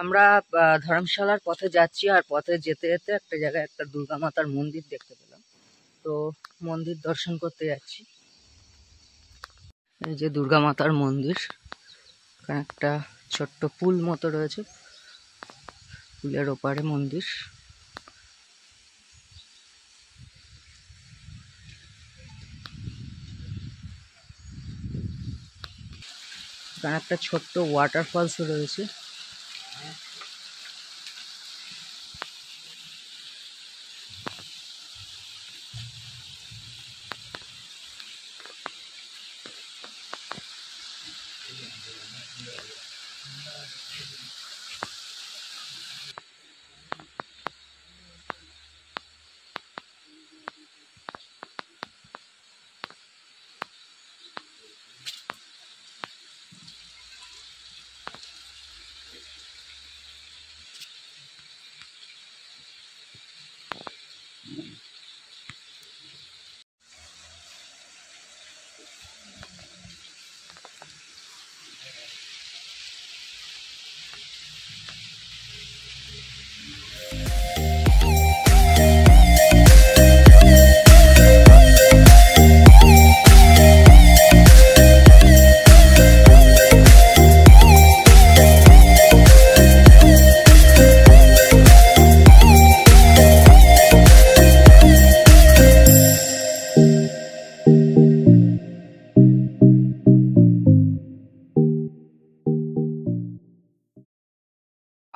আমরা ধর্মশালার পথে যাচ্ছি, আর পথে যেতে যেতে একটা জায়গায় একটা দুর্গা মাতার মন্দির দেখতে পেলাম। তো মন্দির দর্শন করতে যাচ্ছি। এই যে দুর্গা মাতার মন্দির, এখানে একটা ছোট্ট পুল মতো রয়েছে, পুলের ওপারে মন্দির। এখানে একটা ছোট্ট ওয়াটারফলস রয়েছে।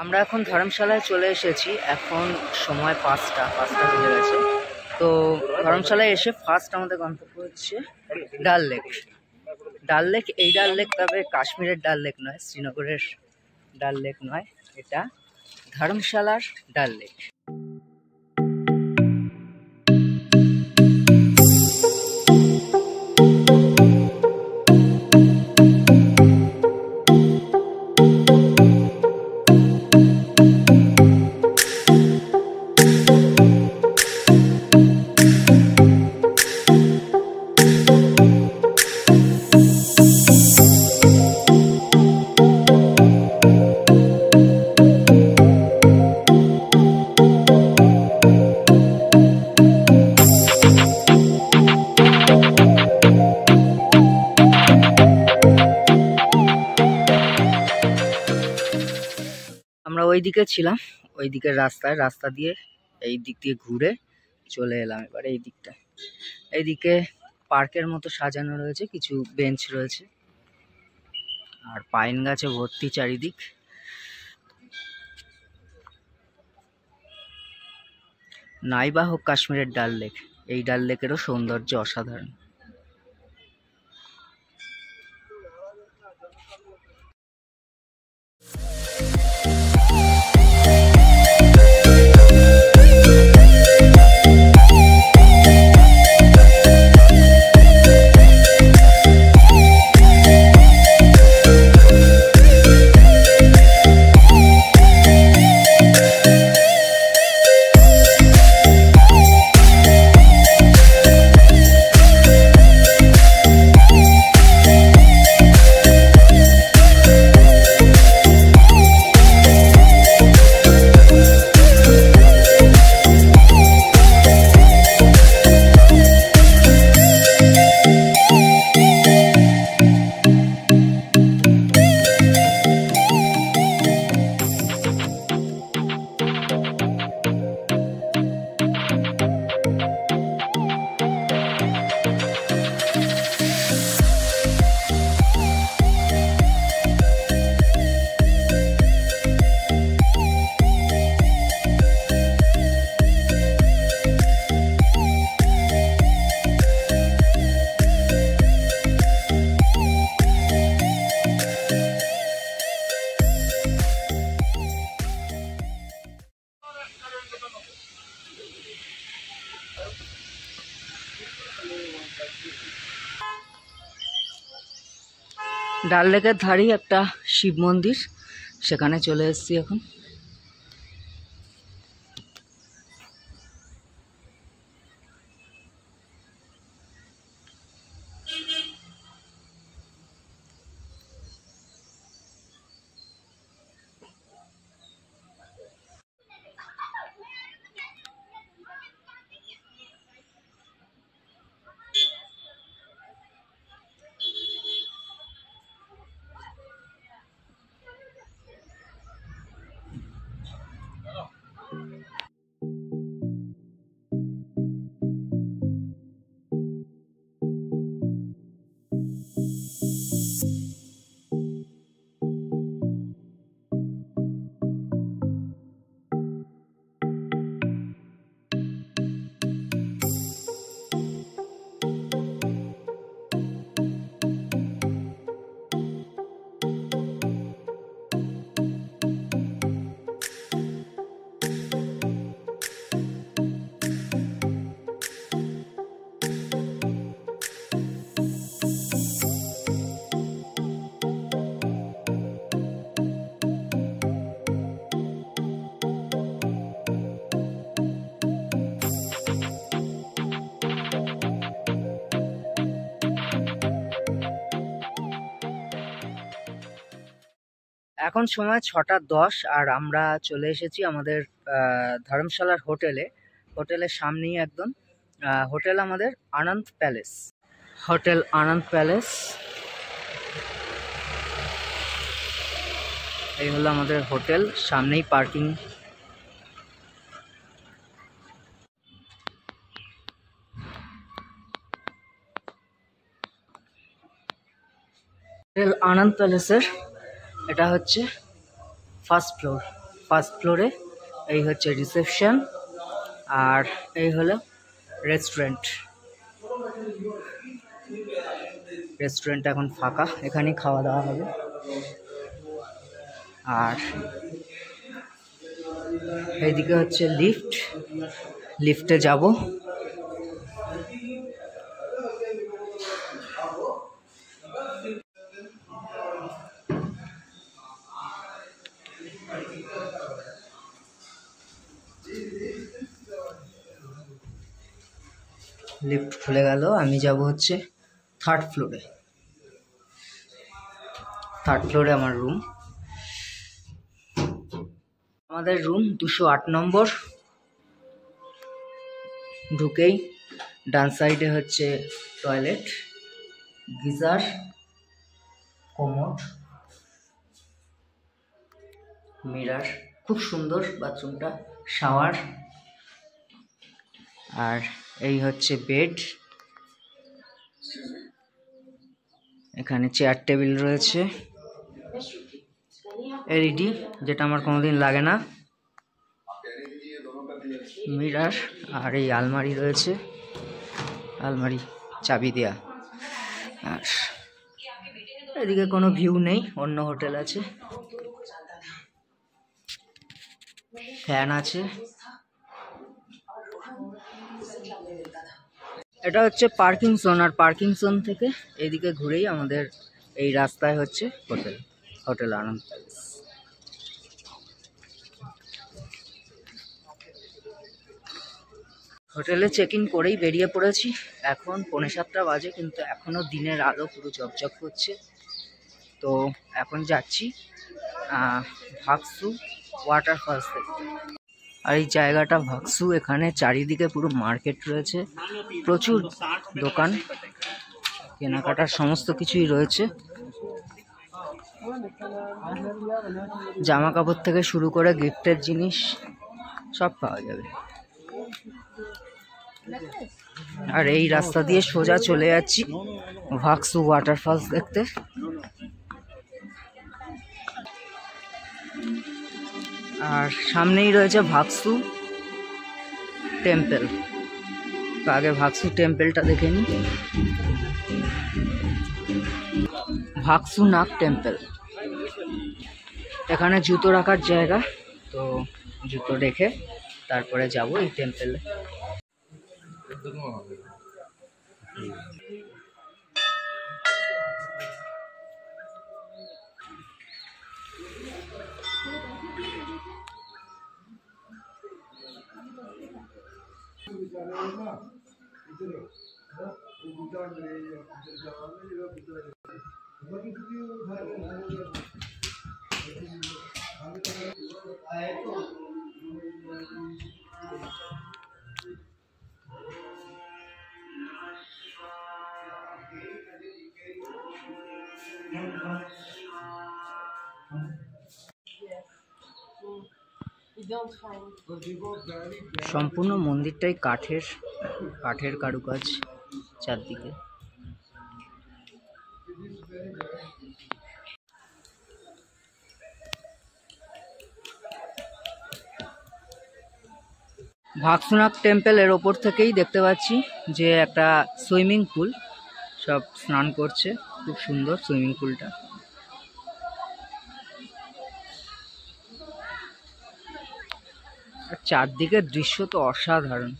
আমরা এখন ধর্মশালায় চলে এসেছি। এখন সময় 5টা বেজে গেছে। তো ধর্মশালায় এসে ফার্স্ট আমাদের গন্তব্য হচ্ছে ডাল লেক। ডাল লেক, এই ডাল লেক তবে কাশ্মীরের ডাল লেক নয়, শ্রীনগরের ডাল লেক নয়, এটা ধর্মশালার ডাল লেক। আমরা ওইদিকে ছিলাম, ওই দিকের রাস্তা দিয়ে এই দিক দিয়ে ঘুরে চলে এলাম এবার এই দিকটা। এইদিকে পার্কের মতো সাজানো রয়েছে, কিছু বেঞ্চ রয়েছে, আর পাইন গাছে ভর্তি চারিদিক। নাইবা হোক কাশ্মীরের ডাল লেক, এই ডাল লেকেরও সৌন্দর্য অসাধারণ। ডাল লেকের ধারেই একটা শিব মন্দির, সেখানে চলে এসেছি এখন। এখন সময় 6টা 10 আর আমরা চলে এসেছি আমাদের ধর্মশালার হোটেলের সামনেই একদম। হোটেল আমাদের আনন্দ প্যালেস, হোটেল আনন্দ প্যালেস। এই হলো আমাদের হোটেল, সামনেই পার্কিং। হোটেল আনন্দ প্যালেসের এটা হচ্ছে ফার্স্ট ফ্লোরে এই হচ্ছে রিসেপশন, আর এই হলো রেস্টুরেন্ট এখন ফাঁকা, এখানেই খাওয়া দাওয়া হবে। আর এইদিকে হচ্ছে লিফটে যাব। লিফট খুলে গেল, আমি যাব হচ্ছে থার্ড ফ্লোরে আমার রুম। আমাদের রুম 208 নম্বর। ঢুকেই ডান সাইডে হচ্ছে টয়লেট, গিজার, কোমোড, মিরার, খুব সুন্দর বাথরুমটা, শাওয়ার। আর এই হচ্ছে বেড, এখানে চেয়ার টেবিল রয়েছে, এলইডি যেটা আমার কোনোদিন লাগে না, মিরার, আর এই আলমারি রয়েছে, আলমারি চাবি দেয়া। আর এদিকে কোনো ভিউ নেই, অন্য হোটেল আছে, ফ্যান আছে। এটা হচ্ছে পার্কিং জোন, আর পার্কিং জোন থেকে এইদিকে ঘুরেই আমাদের এই রাস্তায় হচ্ছে হোটেল আনন্দ প্যালেস। হোটেলে চেক ইন করেই বেরিয়ে পড়েছি। এখন 6:45 বাজে, কিন্তু এখনো দিনের আলো পুরো ঝকঝক করছে। তো এখন যাচ্ছি ভাগসু ওয়াটারফলস দেখতে। আর এই জায়গাটা ভাগসু, এখানে চারিদিকে পুরো মার্কেট রয়েছে, প্রচুর দোকান, কেনাকাটার সমস্ত কিছুই রয়েছে, জামা কাপড় থেকে শুরু করে গিফটের জিনিস সব পাওয়া যাবে। আর এই রাস্তা দিয়ে সোজা চলে যাচ্ছি ভাগসু ওয়াটারফলস দেখতে। আর সামনেই রয়েছে ভাগসু টেম্পল। তো আগে ভাগসু টেম্পলটা দেখে নিই। ভাগসু নাগ টেম্পল, এখানে জুতো রাখার জায়গা, তো জুতো রেখে তারপরে যাব এই টেম্পলে। সম্পূর্ণ মন্দিরটাই কাঠের কারুকাজ চারদিকে। ভাগসুনাগ টেম্পল এর ওপর থেকেই দেখতে পাচ্ছি যে একটা সুইমিং পুল, সব স্নান করছে, খুব সুন্দর সুইমিং পুলটা। আর চারদিকের দৃশ্য তো অসাধারণ।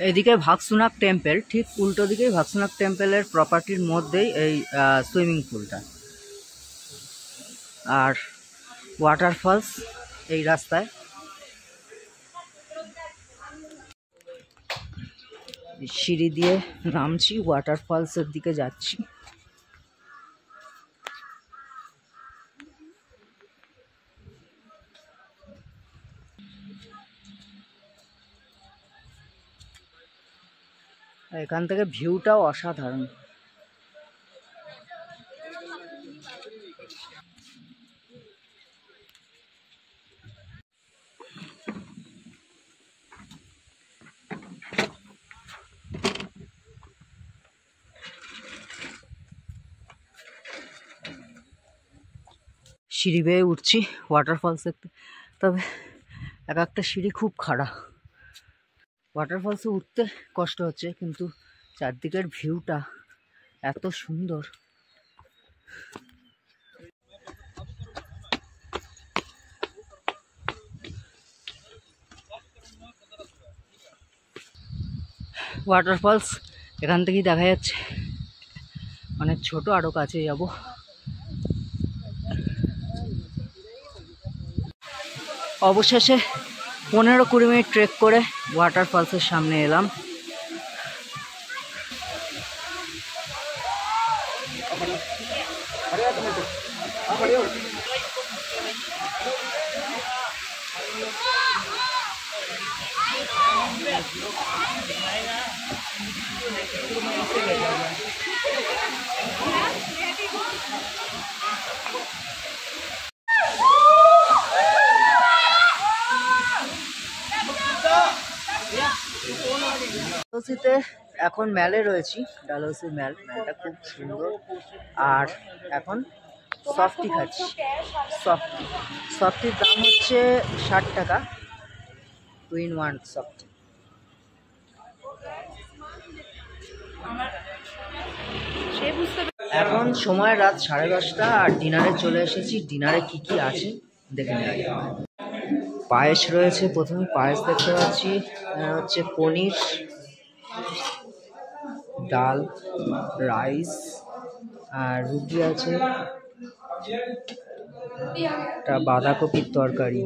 এদিকে ভাগসুনাগ টেম্পল, ঠিক উল্টো দিকেই ভাগসুনাগ টেম্পলের প্রপার্টির মধ্যেই এই সুইমিং পুলটা। আর ওয়াটারফলস এই রাস্তায়। সিঁড়ি দিয়ে নামছি, ওয়াটারফলসের দিকে যাচ্ছি। এখান থেকে ভিউটাও অসাধারণ। সিঁড়ি বেয়ে উঠছি ওয়াটারফলস দেখতে, তবে এক একটা সিঁড়ি খুব খাড়া। ওয়াটারফলসে উঠতে কষ্ট হচ্ছে, কিন্তু চারদিকের ভিউটা এত সুন্দর। ওয়াটারফলস এখান থেকেই দেখা যাচ্ছে, অনেক ছোট, আরও কাছে যাব। অবশেষে 15-20 মিনিট ট্রেক করে ওয়াটারফলসের সামনে এলাম। ডালহৌসিতে এখন ম্যালে রয়েছি, ডালহৌসি ম্যালটা খুব সুন্দর। আর এখন সফটি খাচ্ছি। সফটির দাম হচ্ছে 60 টাকা, 2 in 1 সফটি। এখন সময় রাত 10:30 আর ডিনারে চলে এসেছি। ডিনারে কি কি আছে দেখে নেওয়া। পায়েস রয়েছে, প্রথমে পায়েস দেখতে পাচ্ছি, হচ্ছে পনির, ডাল, রাইস আর রুটি আছে, একটা বাঁধাকপির তরকারি।